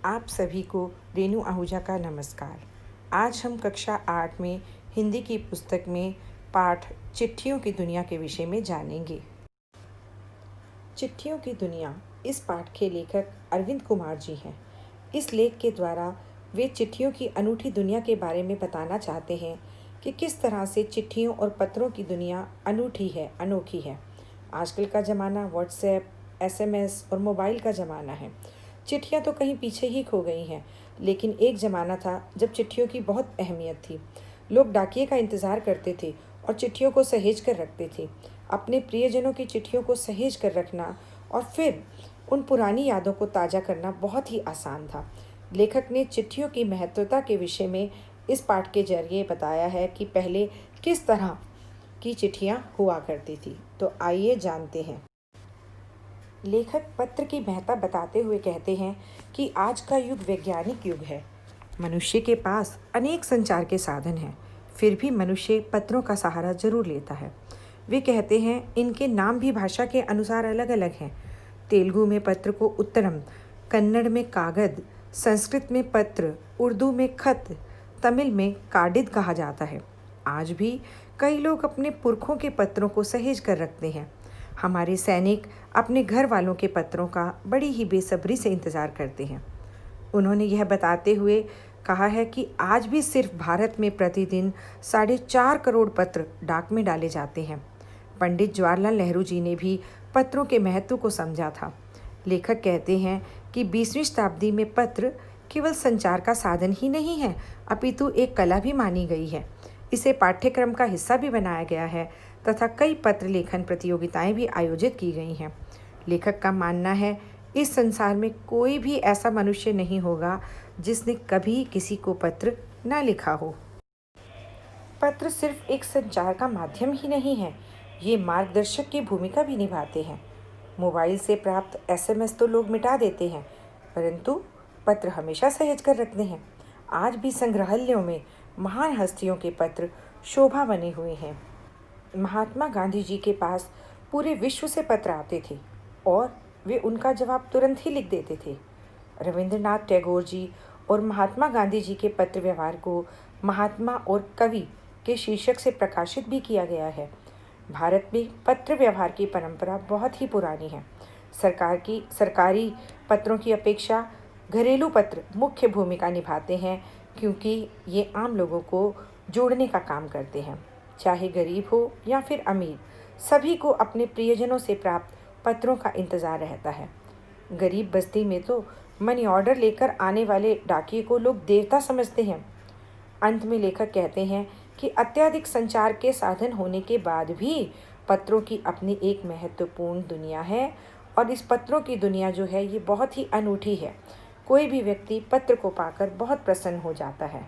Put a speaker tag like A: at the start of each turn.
A: आप सभी को रेणु आहूजा का नमस्कार। आज हम कक्षा 8 में हिंदी की पुस्तक में पाठ चिट्ठियों की दुनिया के विषय में जानेंगे। चिट्ठियों की दुनिया इस पाठ के लेखक अरविंद कुमार जी हैं। इस लेख के द्वारा वे चिट्ठियों की अनूठी दुनिया के बारे में बताना चाहते हैं कि किस तरह से चिट्ठियों और पत्रों की दुनिया अनूठी है, अनोखी है। आजकल का ज़माना व्हाट्सएप, एसएमएस और मोबाइल का ज़माना है। चिट्ठियाँ तो कहीं पीछे ही खो गई हैं, लेकिन एक ज़माना था जब चिट्ठियों की बहुत अहमियत थी। लोग डाकिये का इंतज़ार करते थे और चिट्ठियों को सहेज कर रखते थे। अपने प्रियजनों की चिट्ठियों को सहेज कर रखना और फिर उन पुरानी यादों को ताज़ा करना बहुत ही आसान था। लेखक ने चिट्ठियों की महत्वता के विषय में इस पाठ के जरिए बताया है कि पहले किस तरह की चिट्ठियाँ हुआ करती थी। तो आइए जानते हैं। लेखक पत्र की महत्ता बताते हुए कहते हैं कि आज का युग वैज्ञानिक युग है। मनुष्य के पास अनेक संचार के साधन हैं, फिर भी मनुष्य पत्रों का सहारा जरूर लेता है। वे कहते हैं इनके नाम भी भाषा के अनुसार अलग अलग हैं। तेलुगु में पत्र को उत्तरम, कन्नड़ में कागद, संस्कृत में पत्र, उर्दू में खत, तमिल में काडिद कहा जाता है। आज भी कई लोग अपने पुरखों के पत्रों को सहेज कर रखते हैं। हमारे सैनिक अपने घर वालों के पत्रों का बड़ी ही बेसब्री से इंतज़ार करते हैं। उन्होंने यह बताते हुए कहा है कि आज भी सिर्फ भारत में प्रतिदिन 4.5 करोड़ पत्र डाक में डाले जाते हैं। पंडित जवाहरलाल नेहरू जी ने भी पत्रों के महत्व को समझा था। लेखक कहते हैं कि 20वीं शताब्दी में पत्र केवल संचार का साधन ही नहीं है, अपितु एक कला भी मानी गई है। इसे पाठ्यक्रम का हिस्सा भी बनाया गया है तथा कई पत्र लेखन प्रतियोगिताएं भी आयोजित की गई हैं। लेखक का मानना है इस संसार में कोई भी ऐसा मनुष्य नहीं होगा जिसने कभी किसी को पत्र न लिखा हो। पत्र सिर्फ एक संचार का माध्यम ही नहीं है, ये मार्गदर्शक की भूमिका भी निभाते हैं। मोबाइल से प्राप्त एसएमएस तो लोग मिटा देते हैं, परंतु पत्र हमेशा सहेज कर रखते हैं। आज भी संग्रहालयों में महान हस्तियों के पत्र शोभा बने हुए हैं। महात्मा गांधी जी के पास पूरे विश्व से पत्र आते थे और वे उनका जवाब तुरंत ही लिख देते थे। रविंद्रनाथ टैगोर जी और महात्मा गांधी जी के पत्र व्यवहार को महात्मा और कवि के शीर्षक से प्रकाशित भी किया गया है। भारत में पत्र व्यवहार की परंपरा बहुत ही पुरानी है। सरकारी पत्रों की अपेक्षा घरेलू पत्र मुख्य भूमिका निभाते हैं, क्योंकि ये आम लोगों को जोड़ने का काम करते हैं। चाहे गरीब हो या फिर अमीर, सभी को अपने प्रियजनों से प्राप्त पत्रों का इंतज़ार रहता है। गरीब बस्ती में तो मनी ऑर्डर लेकर आने वाले डाकिये को लोग देवता समझते हैं। अंत में लेखक कहते हैं कि अत्यधिक संचार के साधन होने के बाद भी पत्रों की अपनी एक महत्वपूर्ण दुनिया है और इस पत्रों की दुनिया जो है ये बहुत ही अनूठी है। कोई भी व्यक्ति पत्र को पाकर बहुत प्रसन्न हो जाता है।